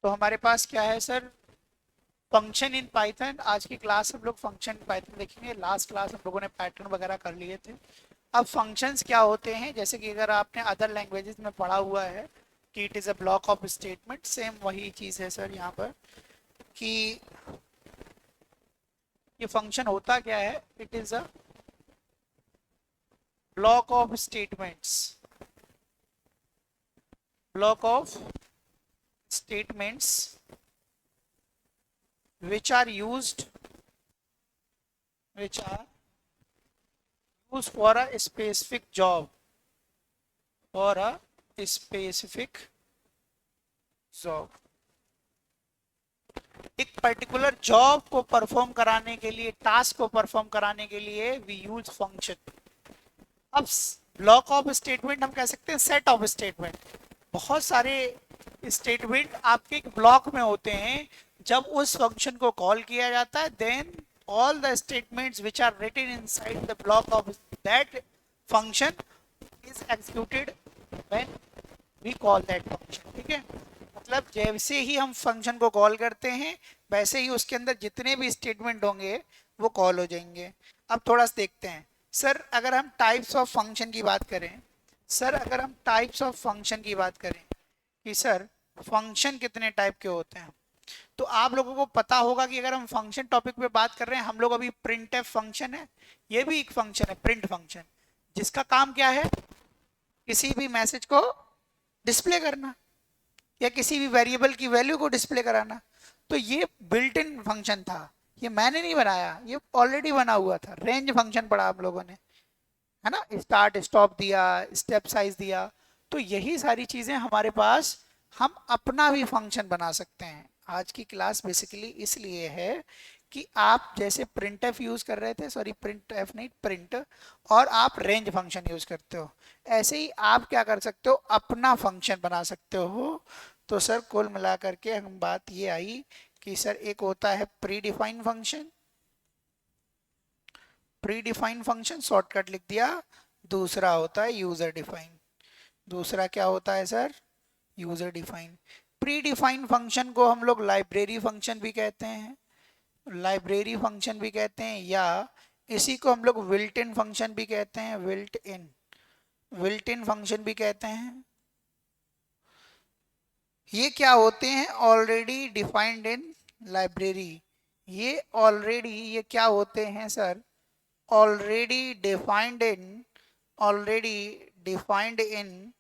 तो हमारे पास क्या है सर, फंक्शन इन पाइथन। आज की क्लास हम लोग फंक्शन इन पाइथन देखेंगे। लास्ट क्लास हम लोगों ने पैटर्न वगैरह कर लिए थे। अब फंक्शंस क्या होते हैं, जैसे कि अगर आपने अदर लैंग्वेजेस में पढ़ा हुआ है कि it is a block of statement, same वही चीज़ है सर यहाँ पर कि ये फंक्शन होता क्या है। It is a block of statements, block of statements which are used which are used for a specific job, for a specific job। एक पर्टिकुलर जॉब को परफॉर्म कराने के लिए, टास्क को परफॉर्म कराने के लिए वी यूज फंक्शन। अब ब्लॉक ऑफ स्टेटमेंट हम कह सकते हैं सेट ऑफ स्टेटमेंट। बहुत सारे स्टेटमेंट आपके एक ब्लॉक में होते हैं। जब उस फंक्शन को कॉल किया जाता है, then all the statements which are written inside the block of that function is executed when we call that function. ठीक है, मतलब जैसे ही हम फंक्शन को कॉल करते हैं, वैसे ही उसके अंदर जितने भी स्टेटमेंट होंगे वो कॉल हो जाएंगे। अब थोड़ा सा देखते हैं सर, अगर हम टाइप्स ऑफ फंक्शन की बात करें, सर अगर हम टाइप्स ऑफ फंक्शन की बात करें कि सर फंक्शन कितने टाइप के होते हैं, तो आप लोगों को पता होगा कि अगर हम फंक्शन टॉपिक पे बात कर रहे हैं, हम लोग अभी प्रिंट एफ फंक्शन है, ये भी एक फंक्शन है प्रिंट फंक्शन, जिसका काम क्या है, किसी भी मैसेज को डिस्प्ले करना या किसी भी वेरिएबल की वैल्यू को डिस्प्ले कराना। तो ये बिल्ट इन फंक्शन था, ये मैंने नहीं बनाया, ये ऑलरेडी बना हुआ था। रेंज फंक्शन पढ़ा आप लोगों ने, है ना, स्टार्ट स्टॉप दिया, स्टेप साइज दिया। तो यही सारी चीजें हमारे पास, हम अपना भी फंक्शन बना सकते हैं। आज की क्लास बेसिकली इसलिए है कि आप जैसे प्रिंट एफ यूज कर रहे थे, सॉरी प्रिंट एफ नहीं प्रिंट, और आप रेंज फंक्शन यूज करते हो, ऐसे ही आप क्या कर सकते हो, अपना फंक्शन बना सकते हो। तो सर कुल मिलाकर के हम बात ये आई कि सर एक होता है pre defined function, pre defined function shortcut लिख दिया। दूसरा होता है यूजर डिफाइन। दूसरा क्या होता है sir, user define. Pre defined function को हम लोग लाइब्रेरी फंक्शन भी कहते हैं, लाइब्रेरी फंक्शन भी कहते हैं, या इसी को हम लोग विल्ट इन फंक्शन भी कहते हैं, विल्ट इन फंक्शन भी कहते हैं। ये क्या होते हैं, ऑलरेडी डिफाइंड इन लाइब्रेरी। ये ऑलरेडी, ये क्या होते हैं sir, already defined in, already defined in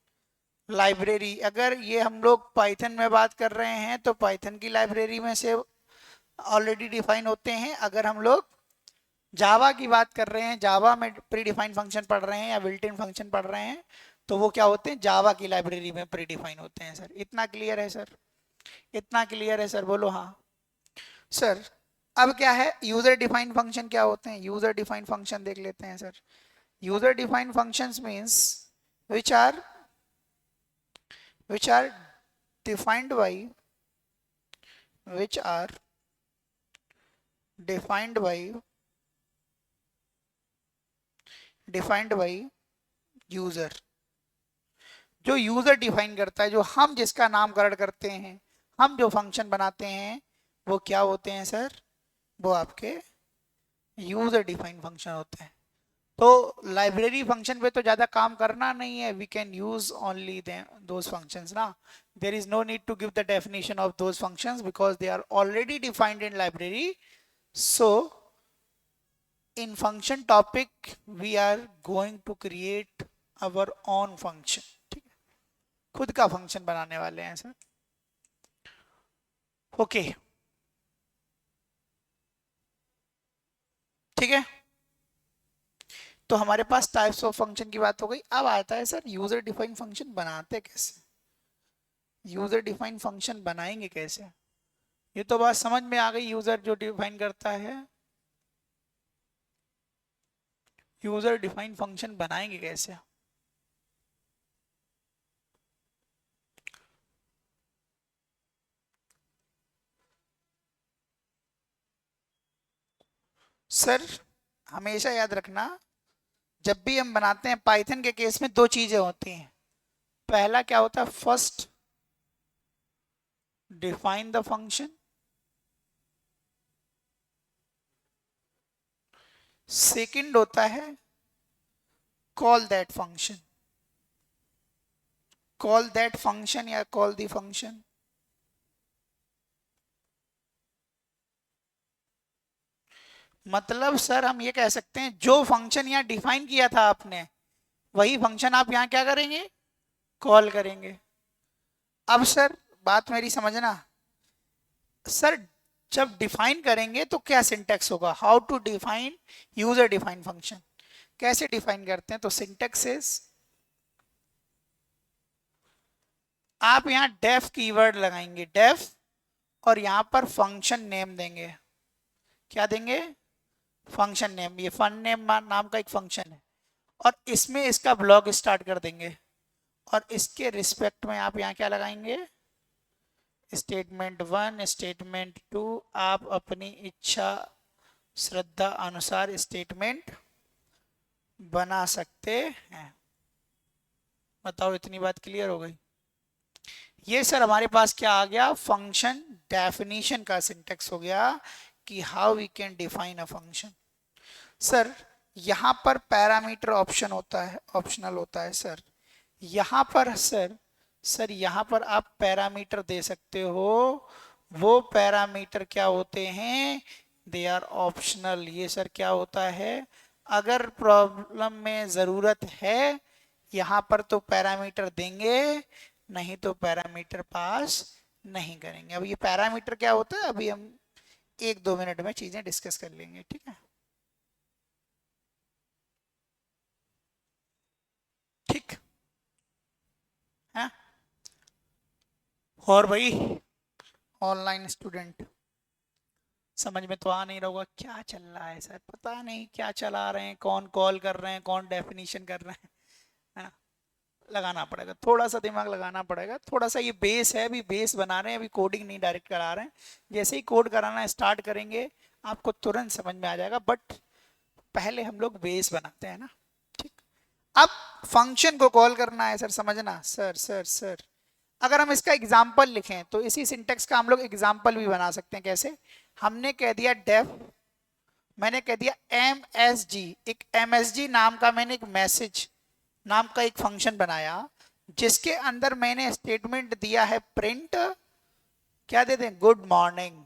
library. अगर ये हम लोग पाइथन में बात कर रहे हैं तो पाइथन की लाइब्रेरी में से ऑलरेडी डिफाइन होते हैं। अगर हम लोग जावा की बात कर रहे हैं, जावा में प्री डिफाइंड फंक्शन पढ़ रहे हैं या बिल्ट इन फंक्शन पढ़ रहे हैं, तो वो क्या होते हैं, जावा की लाइब्रेरी में प्री डिफाइन होते हैं। सर इतना क्लियर है सर, इतना क्लियर है सर, बोलो हाँ। सर अब क्या है, यूजर डिफाइंड फंक्शन क्या होते हैं, यूजर डिफाइंड फंक्शन देख लेते हैं sir. User defined functions means which are which are defined by which are defined by defined by user. जो यूजर डिफाइन करता है, जो हम जिसका नामकरण करते हैं, हम जो फंक्शन बनाते हैं, वो क्या होते हैं सर, वो आपके यूजर डिफाइन फंक्शन होते हैं। तो लाइब्रेरी फंक्शन पे तो ज्यादा काम करना नहीं है, we can use only those functions ना। There is no need to give the definition of those functions because they are already defined in library. So in function topic we are going to create our own function। ठीक है, खुद का function बनाने वाले हैं sir. Okay, ठीक है, तो हमारे पास टाइप्स ऑफ फंक्शन की बात हो गई। अब आता है सर यूजर डिफाइन फंक्शन बनाते कैसे, यूजर डिफाइन फंक्शन बनाएंगे कैसे। ये तो बात समझ में आ गई, यूजर जो डिफाइन करता है, यूजर डिफाइन फंक्शन बनाएंगे कैसे। सर हमेशा याद रखना, जब भी हम बनाते हैं पाइथन के केस में दो चीजें होती हैं। पहला क्या होता है, first define the function, second होता है call that function, call that function या कॉल द फंक्शन। मतलब सर हम ये कह सकते हैं जो फंक्शन यहाँ डिफाइन किया था आपने, वही फंक्शन आप यहाँ क्या करेंगे, कॉल करेंगे। अब सर बात मेरी समझना, सर जब डिफाइन करेंगे तो क्या सिंटेक्स होगा, how to define user define function, कैसे डिफाइन करते हैं। तो सिंटेक्स इज, आप यहाँ डेफ कीवर्ड लगाएंगे, डेफ, और यहां पर फंक्शन नेम देंगे। क्या देंगे, फंक्शन नेम। ये फन नेम नाम का एक फंक्शन है, और इसमें इसका ब्लॉक स्टार्ट कर देंगे, और इसके रिस्पेक्ट में आप यहाँ क्या लगाएंगे, स्टेटमेंट 1 स्टेटमेंट 2, आप अपनी इच्छा श्रद्धा अनुसार स्टेटमेंट बना सकते हैं। बताओ इतनी बात क्लियर हो गई। ये सर हमारे पास क्या आ गया, फंक्शन डेफिनेशन का सिंटेक्स हो गया कि how we can define a function. Sir यहां पर पैरामीटर ऑप्शन होता है, ऑप्शनल होता है सर। यहां पर सर यहां पर आप पैरामीटर दे सकते हो, वो पैरामीटर क्या होते हैं, दे आर ऑप्शनल। ये सर क्या होता है, अगर प्रॉब्लम में जरूरत है यहां पर तो पैरामीटर देंगे, नहीं तो पैरामीटर पास नहीं करेंगे। अब ये पैरामीटर क्या होता है अभी हम 1-2 मिनट में चीजें डिस्कस कर लेंगे, ठीक है। ठीक है। और भाई ऑनलाइन स्टूडेंट, समझ में तो आ नहीं रहा होगा क्या चल रहा है सर, पता नहीं क्या चला रहे हैं, कौन कॉल कर रहे हैं, कौन डेफिनेशन कर रहे हैं, है ना। लगाना पड़ेगा, थोड़ा सा दिमाग लगाना पड़ेगा, थोड़ा सा। ये बेस है, अभी बेस बना रहे हैं, अभी कोडिंग नहीं डायरेक्ट करा रहे हैं। जैसे ही कोड कराना स्टार्ट करेंगे आपको तुरंत समझ में आ जाएगा, बट पहले हम लोग बेस बनाते हैं ना, ठीक। अब फंक्शन को कॉल करना है सर, समझना सर। अगर हम इसका एग्जाम्पल लिखें तो इसी सिंटेक्स का हम लोग एग्जाम्पल भी बना सकते हैं। कैसे, हमने कह दिया डेफ, मैंने कह दिया MSG, एक MSG नाम का मैंने एक मैसेज नाम का एक फंक्शन बनाया, जिसके अंदर मैंने स्टेटमेंट दिया है प्रिंट, क्या दे दें, गुड मॉर्निंग,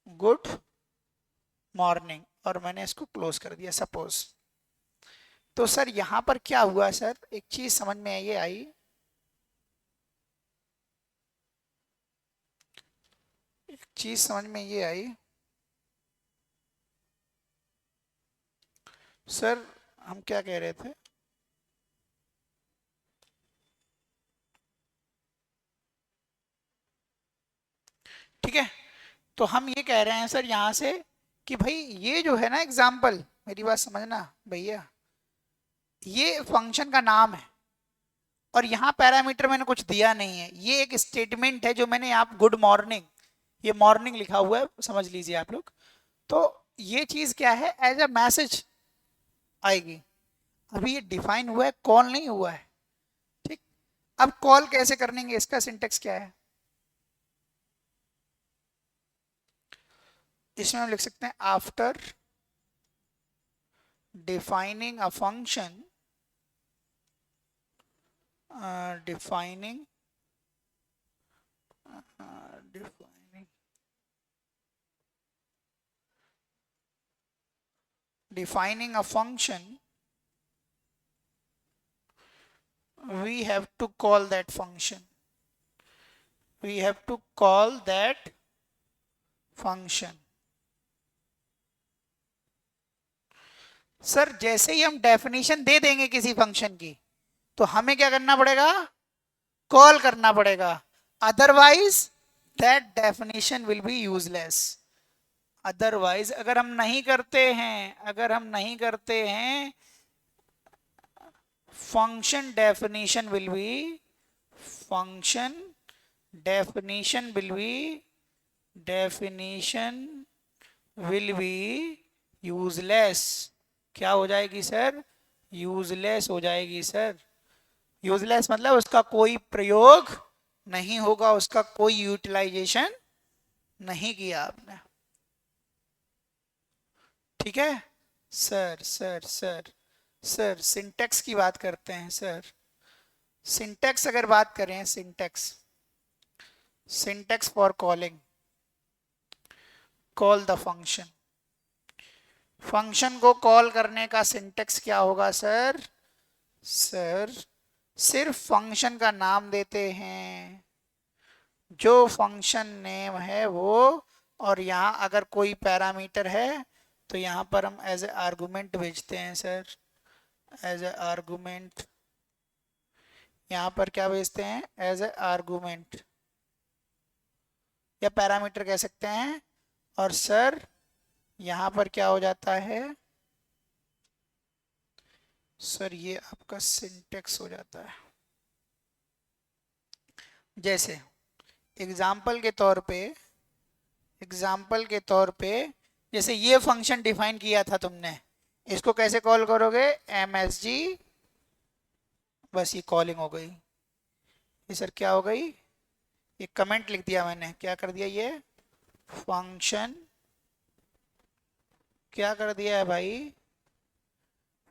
गुड मॉर्निंग, और मैंने इसको क्लोज कर दिया सपोज। तो सर यहां पर क्या हुआ सर, एक चीज समझ में ये आई, एक चीज समझ में ये आई सर, हम क्या कह रहे थे, ठीक है। तो हम ये कह रहे हैं सर यहां से कि भाई ये जो है ना एग्जाम्पल, मेरी बात समझना भैया, ये फंक्शन का नाम है, और यहाँ पैरामीटर मैंने कुछ दिया नहीं है, ये एक स्टेटमेंट है जो मैंने यहाँ गुड मॉर्निंग, ये मॉर्निंग लिखा हुआ है, समझ लीजिए आप लोग। तो ये चीज क्या है, एज अ मैसेज आएगी। अभी ये डिफाइन हुआ है, कॉल नहीं हुआ है, ठीक। अब कॉल कैसे करेंगे, इसका सिंटेक्स क्या है, इसमें हम लिख सकते हैं after defining a function, defining defining defining a function, we have to call that function, we have to call that function। Sir जैसे ही हम डेफिनेशन दे देंगे किसी फंक्शन की, तो हमें क्या करना पड़ेगा, कॉल करना पड़ेगा, otherwise that definition will be useless. Otherwise अगर हम नहीं करते हैं, अगर हम नहीं करते हैं, function definition will be, function definition will be, definition will be useless। क्या हो जाएगी सर, यूजलेस हो जाएगी सर। यूजलेस मतलब उसका कोई प्रयोग नहीं होगा उसका कोई यूटिलाइजेशन नहीं किया आपने। ठीक है सर। सर सिंटेक्स की बात करते हैं सर। सिंटेक्स अगर बात करें, syntax, syntax for calling, call the function. Function को कॉल करने का सिंटेक्स क्या होगा सर? सर सिर्फ फंक्शन का नाम देते हैं, जो फंक्शन नेम है वो, और यहाँ अगर कोई पैरामीटर है तो यहाँ पर हम एज ए आर्गुमेंट भेजते हैं सर। एज ए आर्गुमेंट, यहाँ पर क्या भेजते हैं? एज ए आर्गुमेंट या पैरामीटर कह सकते हैं। और सर यहाँ पर क्या हो जाता है सर? ये आपका सिंटेक्स हो जाता है। जैसे एग्जाम्पल के तौर पे, एग्जाम्पल के तौर पे, जैसे ये फंक्शन डिफाइन किया था तुमने, इसको कैसे कॉल करोगे? msg, बस ये कॉलिंग हो गई। ये सर क्या हो गई? ये कमेंट लिख दिया मैंने, क्या कर दिया? ये फंक्शन क्या कर दिया है भाई?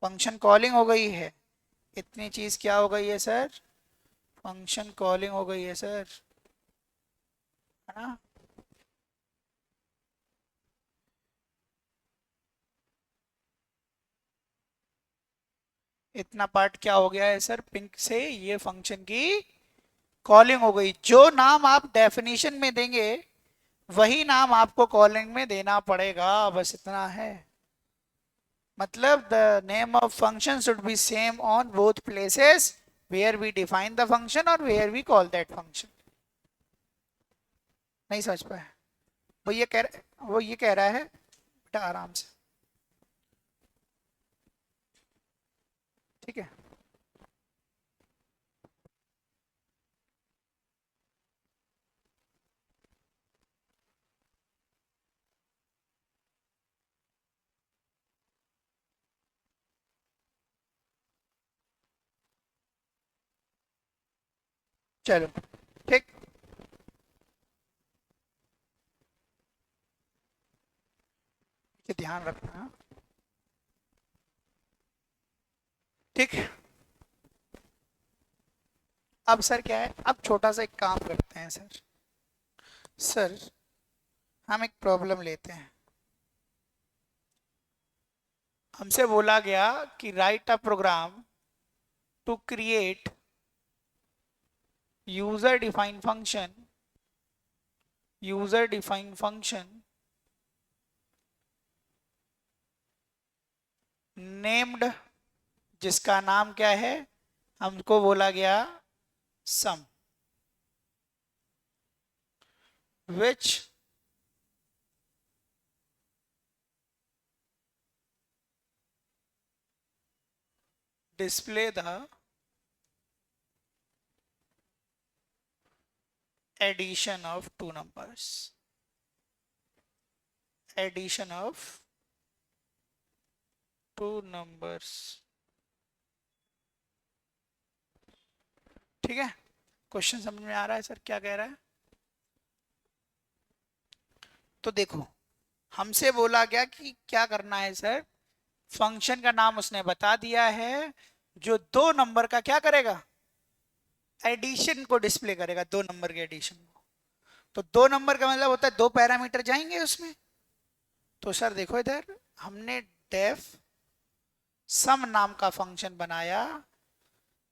फंक्शन कॉलिंग हो गई है। इतनी चीज क्या हो गई है सर? फंक्शन कॉलिंग हो गई है सर, है ना? इतना पार्ट क्या हो गया है सर? पिंक से ये फंक्शन की कॉलिंग हो गई। जो नाम आप डेफिनेशन में देंगे वही नाम आपको कॉलिंग में देना पड़ेगा, बस इतना है। मतलब the name of function should be same on both places where we define the function और where we call that function. नहीं समझ पाए? वो ये कह रहा है बेटा आराम से, ठीक है? चलो ठीक। ये ध्यान रखना, ठीक। अब सर क्या है, अब छोटा सा एक काम करते हैं सर। सर हम एक प्रॉब्लम लेते हैं। हमसे बोला गया कि write a program to create user defined function, user defined function named, जिसका नाम क्या है? हमको बोला गया सम, विच display the addition of two numbers, addition of two numbers। ठीक है? क्वेश्चन समझ में आ रहा है सर क्या कह रहा है? तो देखो, हमसे बोला गया कि क्या करना है सर? फंक्शन का नाम उसने बता दिया है, जो दो नंबर का क्या करेगा? एडिशन को डिस्प्ले करेगा, दो नंबर के एडिशन को। तो दो नंबर का मतलब होता है दो पैरामीटर जाएंगे उसमें। तो सर देखो इधर, हमने डेफ सम नाम का फंक्शन बनाया,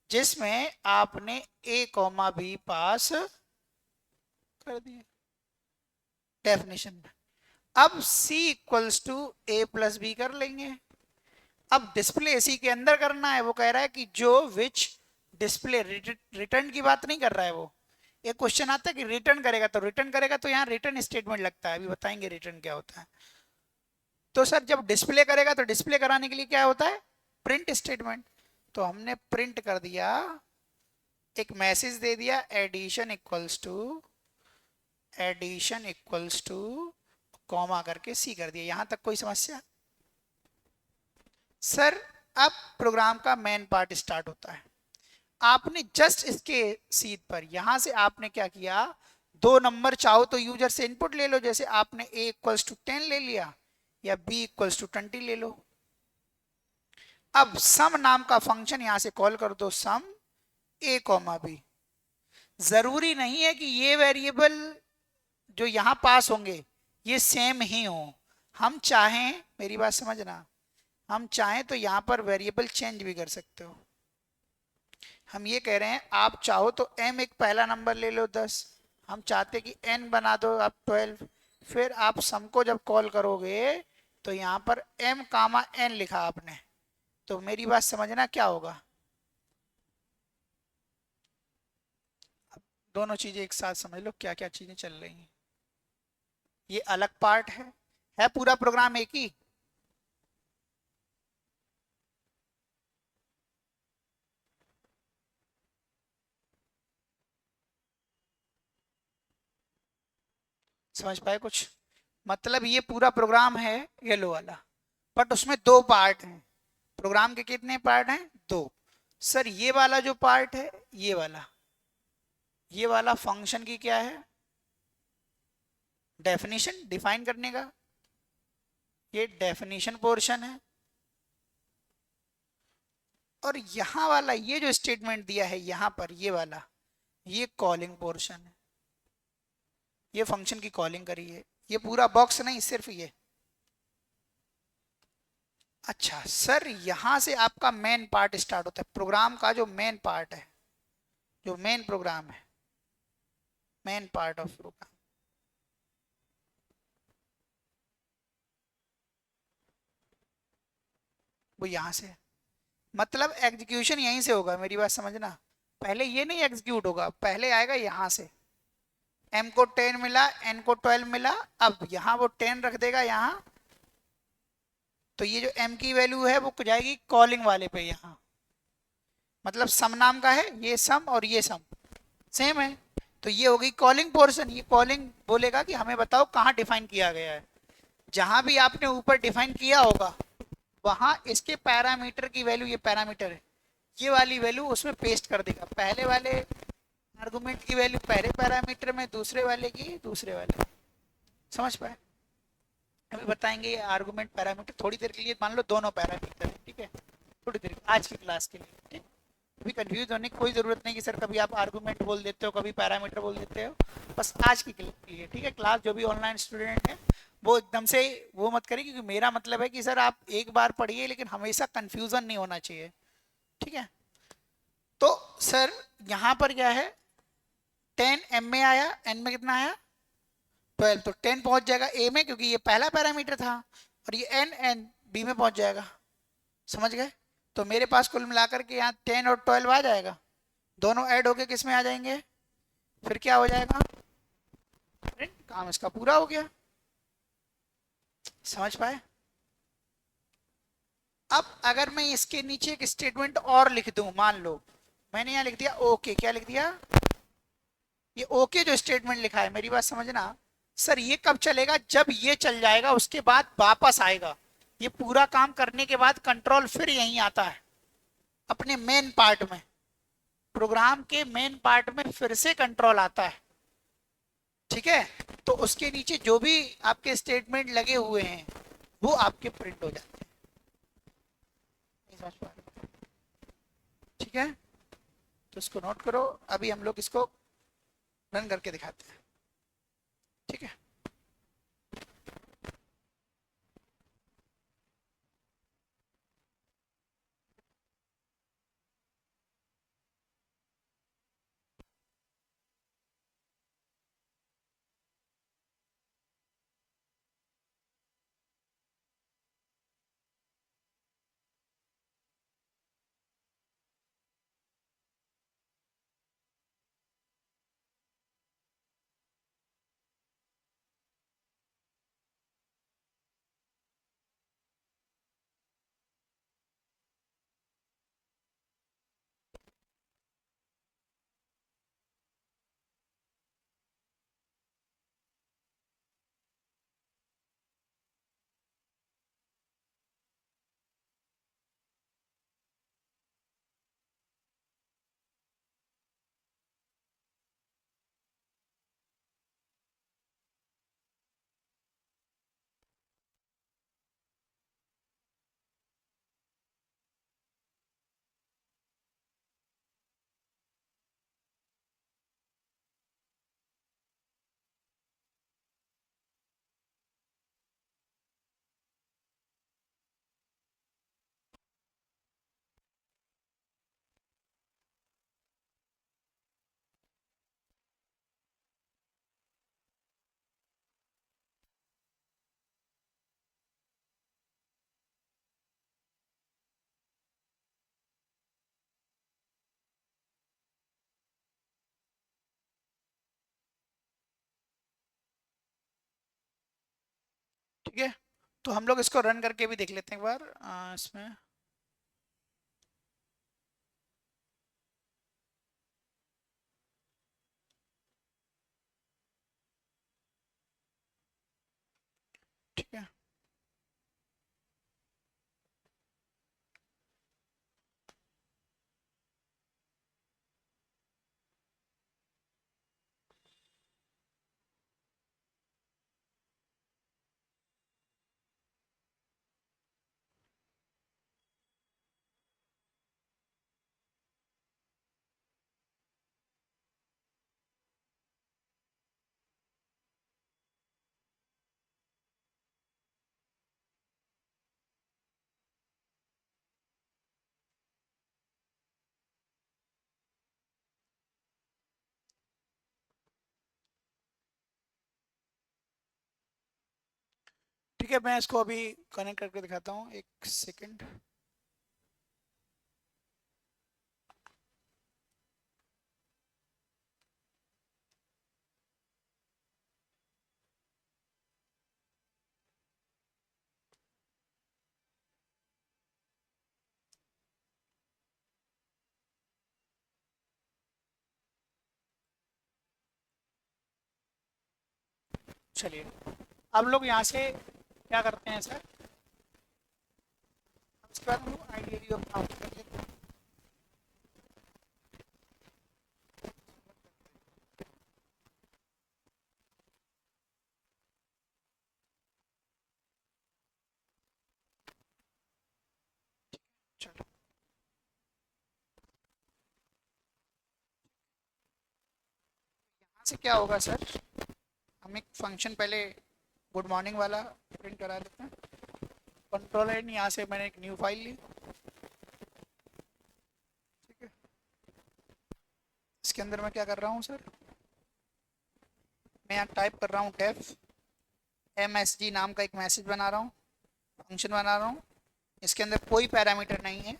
जिसमें आपने a कॉमा बी पास कर दिया डेफिनेशन में। अब c equals to a plus B कर लेंगे। अब डिस्प्ले इसी के अंदर करना है। वो कह रहा है कि जो विच डिस्प्ले, रिटर्न की बात नहीं कर रहा है वो। एक क्वेश्चन आता है कि रिटर्न करेगा, तो रिटर्न करेगा तो यहाँ रिटर्न स्टेटमेंट लगता है, अभी बताएंगे रिटर्न क्या होता है। तो सर जब डिस्प्ले करेगा तो डिस्प्ले कराने के लिए क्या होता है? Print statement. तो हमने प्रिंट कर दिया, एक मैसेज दे दिया, addition equals to, addition equals to comma करके सी कर दिया। यहां तक कोई समस्या? सर अब प्रोग्राम का मेन पार्ट स्टार्ट होता है। आपने जस्ट इसके सीध पर यहां से आपने क्या किया, दो नंबर चाहो तो यूजर से इनपुट ले लो, जैसे आपने a इक्वल्स टू 10 ले लिया या b इक्वल्स टू 20 ले लो। अब सम नाम का फंक्शन यहां से कॉल कर दो, सम a कॉमा b। जरूरी नहीं है कि ये वेरिएबल जो यहां पास होंगे ये सेम ही हो। हम चाहें, मेरी बात समझना, हम चाहें तो यहां पर वेरिएबल चेंज भी कर सकते हो। हम ये कह रहे हैं आप चाहो तो m एक पहला नंबर ले लो 10, हम चाहते कि n बना दो आप 12, फिर आप सम को जब कॉल करोगे तो यहां पर m कामा n लिखा आपने, तो मेरी बात समझना क्या होगा, दोनों चीजें एक साथ समझ लो क्या क्या चीजें चल रही हैं। ये अलग पार्ट है पूरा प्रोग्राम एक ही। समझ पाए कुछ, मतलब ये पूरा प्रोग्राम है येलो वाला, बट उसमें दो पार्ट हैं। प्रोग्राम के कितने पार्ट हैं, दो। सर ये वाला जो पार्ट है, ये वाला फंक्शन की क्या है, डेफिनेशन डिफाइन करने का, ये डेफिनेशन पोर्शन है। और यहां वाला ये जो स्टेटमेंट दिया है यहां पर ये वाला, ये कॉलिंग पोर्शन है, ये फंक्शन की कॉलिंग करी है, ये पूरा बॉक्स नहीं सिर्फ ये। अच्छा सर यहां से आपका मेन पार्ट स्टार्ट होता है, प्रोग्राम का जो मेन पार्ट है, जो मेन प्रोग्राम है, मेन पार्ट ऑफ प्रोग्राम, वो यहां से है। मतलब एग्जीक्यूशन यहीं से होगा, मेरी बात समझना, पहले ये नहीं एग्जीक्यूट होगा, पहले आएगा यहां से। m को 10 मिला, n को 12 मिला, अब यहां वो 10 रख देगा यहां, तो ये जो m की वैल्यू है वो जाएगी कॉलिंग वाले पे यहां। मतलब सम नाम का है, ये सम और ये सम सेम है, तो ये हो गई कॉलिंग पोर्शन। ये कॉलिंग बोलेगा कि हमें बताओ कहाँ डिफाइन किया गया है, जहां भी आपने ऊपर डिफाइन किया होगा वहां इसके पैरामीटर की वैल्यू, ये पैरामीटर है, ये वाली वैल्यू उसमें पेस्ट कर देगा, पहले वाले आर्गुमेंट की वैल्यू पहले पैरामीटर में, दूसरे वाले की दूसरे वाले। समझ पाए, अभी बताएंगे ये आर्गुमेंट पैरामीटर, थोड़ी देर के लिए मान लो दोनों पैरामीटर है, ठीक है, थोड़ी देर आज की क्लास के लिए, ठीक। अभी कंफ्यूज होने की कोई जरूरत नहीं कि सर कभी आप आर्गुमेंट बोल देते हो कभी पैरामीटर बोल देते हो, बस आज की लिए, ठीक है। क्लास जो भी ऑनलाइन स्टूडेंट है वो एकदम से वो मत करिए, क्योंकि मेरा मतलब है कि सर आप एक बार पढ़िए लेकिन हमेशा कंफ्यूजन नहीं होना चाहिए, ठीक है। तो सर यहाँ पर क्या है, 10 m में आया, n में कितना आया 12, तो 10 पहुंच जाएगा a में क्योंकि ये पहला पैरामीटर था, और ये n b में पहुंच जाएगा। समझ गए, तो मेरे पास कुल मिलाकर के यहाँ 10 और 12 आ जाएगा, दोनों ऐड होके किस में आ जाएंगे, फिर क्या हो जाएगा, काम इसका पूरा हो गया। समझ पाए। अब अगर मैं इसके नीचे एक स्टेटमेंट और लिख दूं, मान लो मैंने यहाँ लिख दिया ओके, क्या लिख दिया, ये ओके जो स्टेटमेंट लिखा है, मेरी बात समझना, सर ये कब चलेगा, जब ये चल जाएगा उसके बाद वापस आएगा, ये पूरा काम करने के बाद कंट्रोल फिर यहीं आता है अपने मेन पार्ट में, प्रोग्राम के मेन पार्ट में फिर से कंट्रोल आता है, ठीक है। तो उसके नीचे जो भी आपके स्टेटमेंट लगे हुए हैं वो आपके प्रिंट हो जाते हैं, ठीक है। तो इसको नोट करो, अभी हम लोग इसको रन करके दिखाते हैं, ठीक है। ठीक है, तो हम लोग इसको रन करके भी देख लेते हैं एक बार इसमें। ठीक है, ठीक है, मैं इसको अभी कनेक्ट करके दिखाता हूँ, एक सेकंड। चलिए, अब लोग यहाँ से क्या करते हैं सर, उसके बाद हम लोग आइडियली अपना कर लेते हैं। चलो, यहाँ से क्या होगा सर, हम एक फंक्शन पहले गुड मॉर्निंग वाला प्रिंट करा देते हैं। कंट्रोल एन, यहाँ से मैंने एक न्यू फाइल ली। ठीक है, इसके अंदर मैं क्या कर रहा हूँ सर, मैं यहाँ टाइप कर रहा हूँ डेफ MSG नाम का एक मैसेज बना रहा हूँ, फंक्शन बना रहा हूँ। इसके अंदर कोई पैरामीटर नहीं है,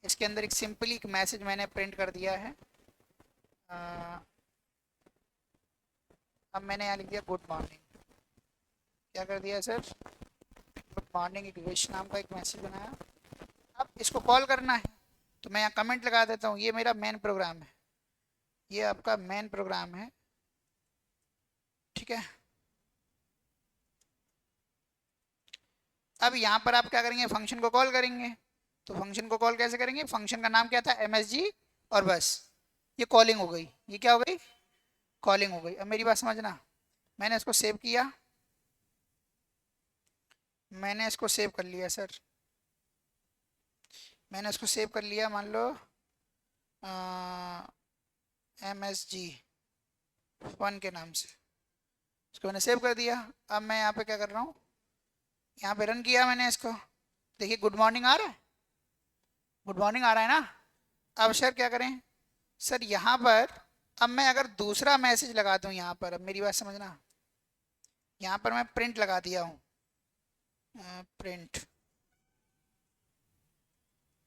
इसके अंदर एक सिंपली एक मैसेज मैंने प्रिंट कर दिया है। अब मैंने यहाँ लिख दिया गुड मॉर्निंग। क्या कर दिया सर, गुड मॉर्निंग एक विश नाम का एक मैसेज बनाया। अब इसको कॉल करना है तो मैं यहाँ कमेंट लगा देता हूँ, ये मेरा मेन प्रोग्राम है, ये आपका मेन प्रोग्राम है। ठीक है, अब यहाँ पर आप क्या करेंगे, फंक्शन को कॉल करेंगे। तो फंक्शन को कॉल कैसे करेंगे, फंक्शन का नाम क्या था, MSG, और बस ये कॉलिंग हो गई। ये क्या हो गई, कॉलिंग हो गई। अब मेरी बात समझना, मैंने इसको सेव किया, मैंने इसको सेव कर लिया सर, मैंने इसको सेव कर लिया, मान लो MSG1 के नाम से इसको मैंने सेव कर दिया। अब मैं यहाँ पे क्या कर रहा हूँ, यहाँ पे रन किया मैंने इसको, देखिए गुड मॉर्निंग आ रहा है, गुड मॉर्निंग आ रहा है ना। अब सर क्या करें, सर यहाँ पर अब मैं अगर दूसरा मैसेज लगा दूँ यहाँ पर, अब मेरी बात समझना, यहाँ पर मैं प्रिंट लगा दिया हूँ, प्रिंट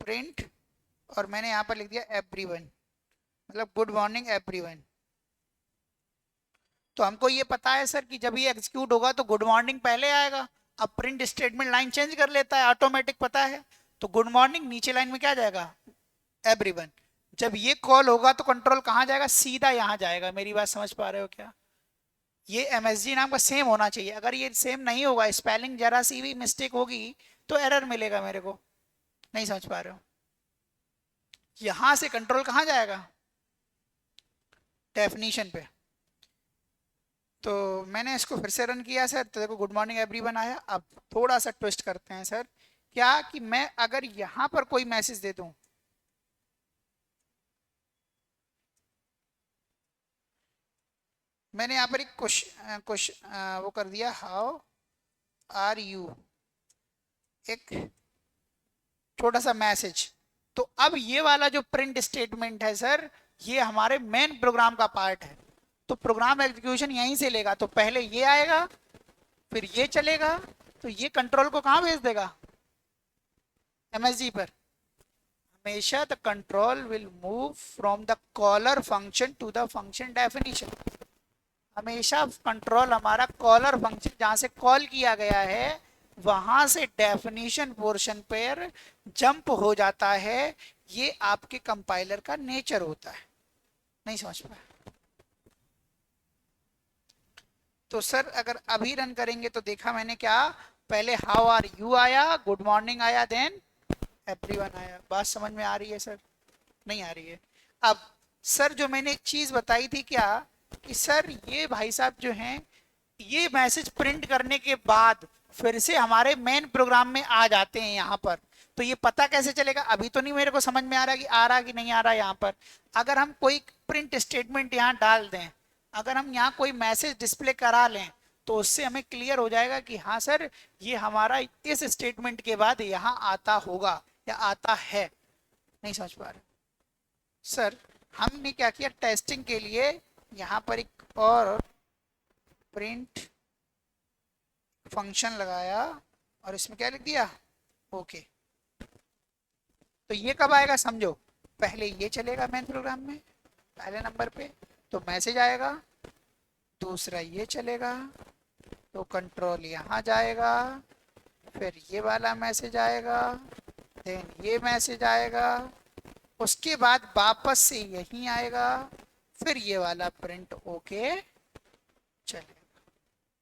प्रिंट, और मैंने यहाँ पर लिख दिया एवरीवन, मतलब गुड मॉर्निंग एवरीवन। तो हमको ये पता है सर कि जब ये एग्जीक्यूट होगा तो गुड मॉर्निंग पहले आएगा। अब प्रिंट स्टेटमेंट लाइन चेंज कर लेता है, ऑटोमेटिक पता है, तो गुड मॉर्निंग नीचे लाइन में क्या जाएगा, एवरीवन। जब ये कॉल होगा तो कंट्रोल कहाँ जाएगा, सीधा यहाँ जाएगा। मेरी बात समझ पा रहे हो क्या, ये MSG नाम का सेम होना चाहिए। अगर ये सेम नहीं होगा, स्पेलिंग जरा सी भी मिस्टेक होगी तो एरर मिलेगा मेरे को। नहीं समझ पा रहे हो, यहां से कंट्रोल कहाँ जाएगा, डेफिनेशन पे। तो मैंने इसको फिर से रन किया सर, तो देखो गुड मॉर्निंग एवरीवन आया। अब थोड़ा सा ट्विस्ट करते हैं सर, क्या कि मैं अगर यहां पर कोई मैसेज दे दूं, मैंने यहाँ पर एक कुछ वो कर दिया, हाउ आर यू, एक छोटा सा मैसेज। तो अब ये वाला जो प्रिंट स्टेटमेंट है सर, ये हमारे मेन प्रोग्राम का पार्ट है। तो प्रोग्राम एग्जीक्यूशन यहीं से लेगा, तो पहले ये आएगा, फिर ये चलेगा, तो ये कंट्रोल को कहाँ भेज देगा, MSG पर। हमेशा the control will move from the caller function to the function definition. हमेशा कंट्रोल हमारा कॉलर फंक्शन जहां से कॉल किया गया है वहां से डेफिनेशन पोर्शन पर जंप हो जाता है। ये आपके कंपाइलर का नेचर होता है। नहीं समझ पाया? तो सर अगर अभी रन करेंगे तो देखा मैंने क्या, पहले हाउ आर यू आया, गुड मॉर्निंग आया, देन एवरीवन आया। बात समझ में आ रही है सर? नहीं आ रही है? अब सर जो मैंने एक चीज बताई थी क्या, कि सर ये भाई साहब जो हैं ये मैसेज प्रिंट करने के बाद फिर से हमारे मेन प्रोग्राम में आ जाते हैं यहाँ पर। तो ये पता कैसे चलेगा? अभी तो नहीं मेरे को समझ में आ रहा कि आ रहा कि नहीं आ रहा यहाँ पर। अगर हम कोई प्रिंट स्टेटमेंट यहाँ डाल दें, अगर हम यहाँ कोई मैसेज डिस्प्ले करा लें, तो उससे हमें क्लियर हो जाएगा कि हाँ सर ये हमारा इस स्टेटमेंट के बाद यहाँ आता होगा या आता है। नहीं समझ पा रहे सर? हमने क्या किया, टेस्टिंग के लिए यहाँ पर एक और प्रिंट फंक्शन लगाया और इसमें क्या लिख दिया, ओके। तो ये कब आएगा समझो, पहले ये चलेगा मेन प्रोग्राम में पहले नंबर पे, तो मैसेज आएगा। दूसरा ये चलेगा तो कंट्रोल यहाँ जाएगा, फिर ये वाला मैसेज आएगा, देन ये मैसेज आएगा, उसके बाद वापस से यहीं आएगा, फिर ये वाला प्रिंट ओके चलेगा।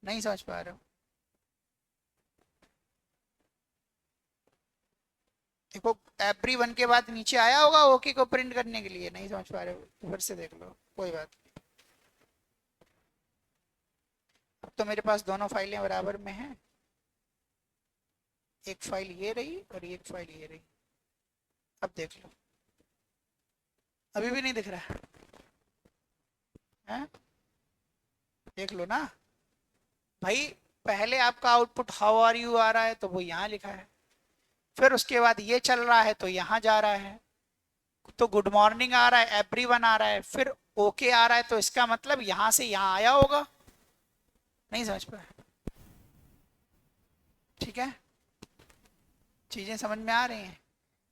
नहीं समझ पा रहे हो? देखो एवरीवन के बाद नीचे आया होगा ओके को प्रिंट करने के लिए। नहीं समझ पा रहे हो तो फिर से देख लो, कोई बात नहीं। अब तो मेरे पास दोनों फाइलें बराबर में हैं, एक फाइल ये रही और एक फाइल ये रही। अब देख लो, अभी भी नहीं दिख रहा है? देख लो ना भाई, पहले आपका आउटपुट हाउ आर यू आ रहा है तो वो यहाँ लिखा है, फिर उसके बाद ये चल रहा है तो यहाँ जा रहा है, तो गुड मॉर्निंग आ रहा है, एवरीवन आ रहा है, फिर ओके आ रहा है, तो इसका मतलब यहां से यहां आया होगा। नहीं समझ पाए? ठीक है, चीजें समझ में आ रही हैं?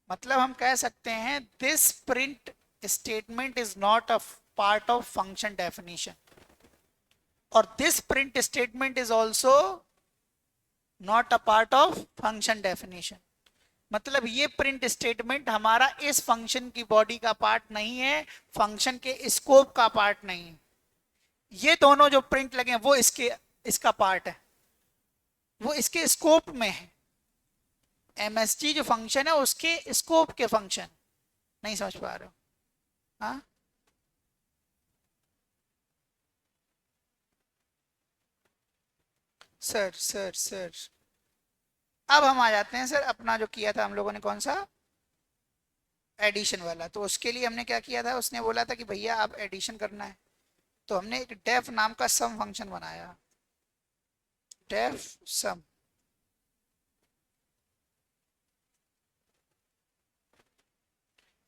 मतलब हम कह सकते हैं this print statement is not a part of function definition, और this print statement is also not a part of function definition. मतलब ये प्रिंट स्टेटमेंट हमारा इस फंक्शन की बॉडी का पार्ट नहीं है, फंक्शन के स्कोप का पार्ट नहीं है। ये दोनों जो प्रिंट लगे हैं वो इसका पार्ट है, वो इसके स्कोप में है। एमएसजी जो फंक्शन है उसके स्कोप के फंक्शन। नहीं समझ पा रहे हो? हाँ सर सर सर, अब हम आ जाते हैं सर अपना जो किया था हम लोगों ने, कौन सा, एडिशन वाला। तो उसके लिए हमने क्या किया था, उसने बोला था कि भैया आप एडिशन करना है, तो हमने एक डेफ नाम का सम फंक्शन बनाया, डेफ सम।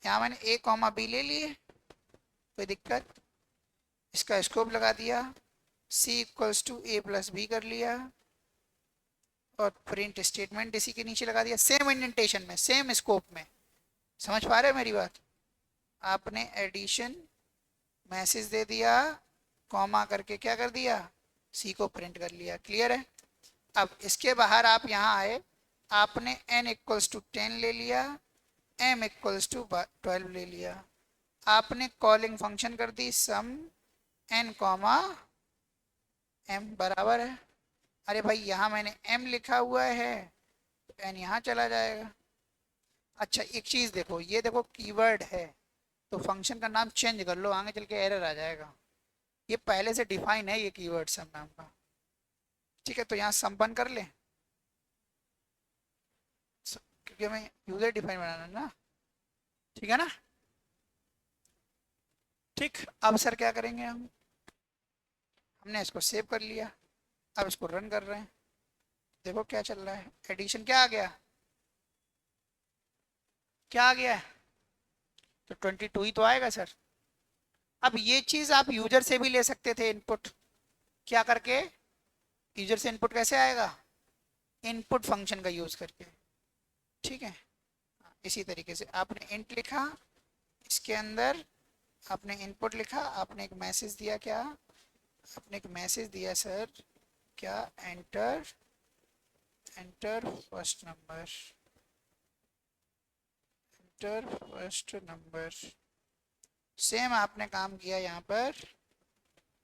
यहाँ मैंने ए कॉमा बी ले लिए, कोई दिक्कत, इसका स्कोप लगा दिया, C equals to A plus B कर लिया, और प्रिंट स्टेटमेंट इसी के नीचे लगा दिया, सेम इंडेंटेशन में, सेम स्कोप में। समझ पा रहे हो मेरी बात? आपने एडिशन मैसेज दे दिया, कॉमा करके क्या कर दिया, सी को प्रिंट कर लिया। क्लियर है? अब इसके बाहर आप यहाँ आए, आपने n इक्वल्स टू 10 ले लिया, m इक्वल्स टू 12 ले लिया, आपने कॉलिंग फंक्शन कर दी सम n कॉमा m बराबर है। अरे भाई यहाँ मैंने m लिखा हुआ है तो n यहाँ चला जाएगा। अच्छा एक चीज देखो, ये देखो कीवर्ड है, तो फंक्शन का नाम चेंज कर लो, आगे चल के एरर आ जाएगा। ये पहले से डिफाइन है ये कीवर्ड सम नाम का। ठीक है, तो यहाँ सम बंद कर लें, क्योंकि हमें यूजर डिफाइन बनाना है ना। ठीक है ना? ठीक, अब सर क्या करेंगे हम, हमने इसको सेव कर लिया, अब इसको रन कर रहे हैं, देखो क्या चल रहा है। एडिशन क्या आ गया, क्या आ गया है, तो 22 ही तो आएगा सर। अब ये चीज आप यूजर से भी ले सकते थे इनपुट, क्या करके, यूजर से इनपुट कैसे आएगा, इनपुट फंक्शन का यूज करके। ठीक है, इसी तरीके से आपने इंट लिखा, इसके अंदर आपने इनपुट लिखा, आपने एक मैसेज दिया क्या, आपने एक मैसेज दिया सर, क्या? Enter enter first number, enter first number. Same आपने काम किया यहाँ पर।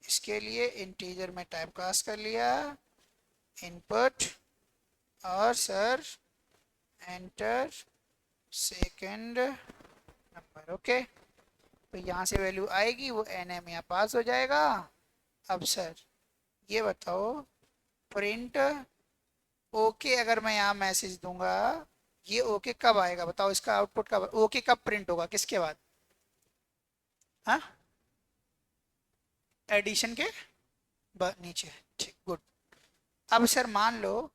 इसके लिए इंटीजर में टाइप कास्ट कर लिया इनपुट, और sir enter second number. Okay, तो यहाँ से वैल्यू आएगी, वो एन एम यहाँ पास हो जाएगा। अब सर ये बताओ, प्रिंट ओके अगर मैं यहाँ मैसेज दूंगा, ये ओके कब आएगा बताओ? इसका आउटपुट कब, ओके कब प्रिंट होगा, किसके बाद? हाँ, एडिशन के नीचे। ठीक, गुड। अब सर मान लो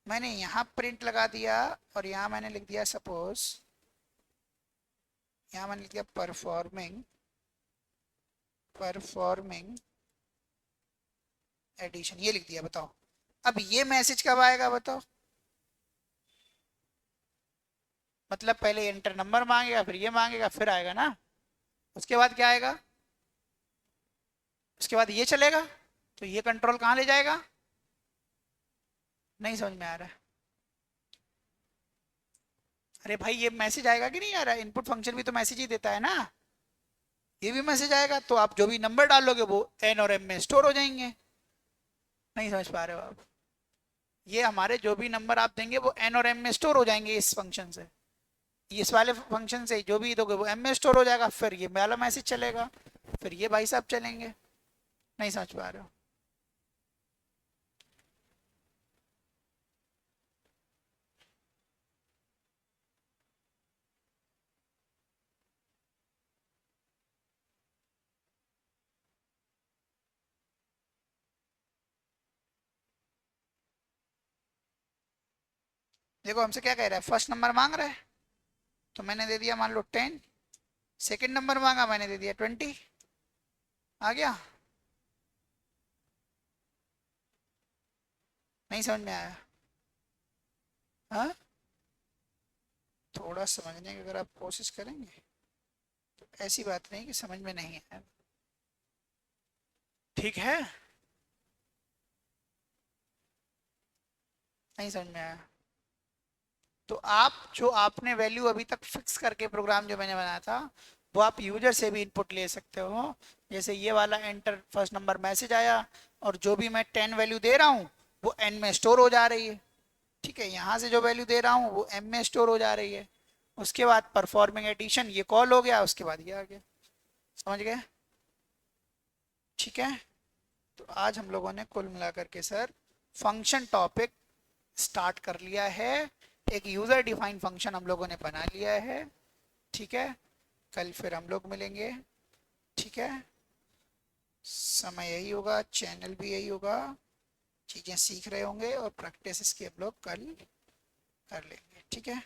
मैंने यहाँ प्रिंट लगा दिया, और यहाँ मैंने लिख दिया सपोज, यहाँ मैंने लिख दिया परफॉर्मिंग, परफॉर्मिंग एडिशन, ये लिख दिया। बताओ अब ये मैसेज कब आएगा बताओ? मतलब पहले एंटर नंबर मांगेगा, फिर ये मांगेगा, फिर आएगा ना। उसके बाद क्या आएगा? उसके बाद ये चलेगा, तो ये कंट्रोल कहाँ ले जाएगा? नहीं समझ में आ रहा है? अरे भाई ये मैसेज आएगा कि नहीं आ रहा है? इनपुट फंक्शन भी तो मैसेज ही देता है ना। ये भी मैसेज आएगा, तो आप जो भी नंबर डालोगे वो एन और एम में स्टोर हो जाएंगे। नहीं समझ पा रहे हो आप? ये हमारे जो भी नंबर आप देंगे वो एन और एम में स्टोर हो जाएंगे इस फंक्शन से। इस वाले फंक्शन से जो भी दोगे वो एम में स्टोर हो जाएगा, फिर ये वाला मैसेज चलेगा, फिर ये भाई साहब चलेंगे। नहीं समझ पा रहे हो? देखो हमसे क्या कह रहा है, फर्स्ट नंबर मांग रहा है, तो मैंने दे दिया मान लो 10। सेकंड नंबर मांगा, मैंने दे दिया 20। आ गया? नहीं समझ में आया? हाँ, थोड़ा समझने की अगर आप कोशिश करेंगे तो ऐसी बात नहीं कि समझ में नहीं आया। ठीक है? नहीं समझ में आया? तो आप जो आपने वैल्यू अभी तक फिक्स करके प्रोग्राम जो मैंने बनाया था, वो आप यूजर से भी इनपुट ले सकते हो। जैसे ये वाला एंटर फर्स्ट नंबर मैसेज आया, और जो भी मैं 10 वैल्यू दे रहा हूँ वो एन में स्टोर हो जा रही है। ठीक है, यहाँ से जो वैल्यू दे रहा हूँ वो एम में स्टोर हो जा रही है। उसके बाद परफॉर्मिंग एडिशन ये कॉल हो गया, उसके बाद ये आ गया। समझ गए? ठीक है, तो आज हम लोगों ने कुल मिलाकर के सर फंक्शन टॉपिक स्टार्ट कर लिया है। एक यूजर डिफाइंड फंक्शन हम लोगों ने बना लिया है। ठीक है, कल फिर हम लोग मिलेंगे। ठीक है, समय यही होगा, चैनल भी यही होगा, चीज़ें सीख रहे होंगे, और प्रैक्टिस इसकी हम लोग कल कर लेंगे। ठीक है।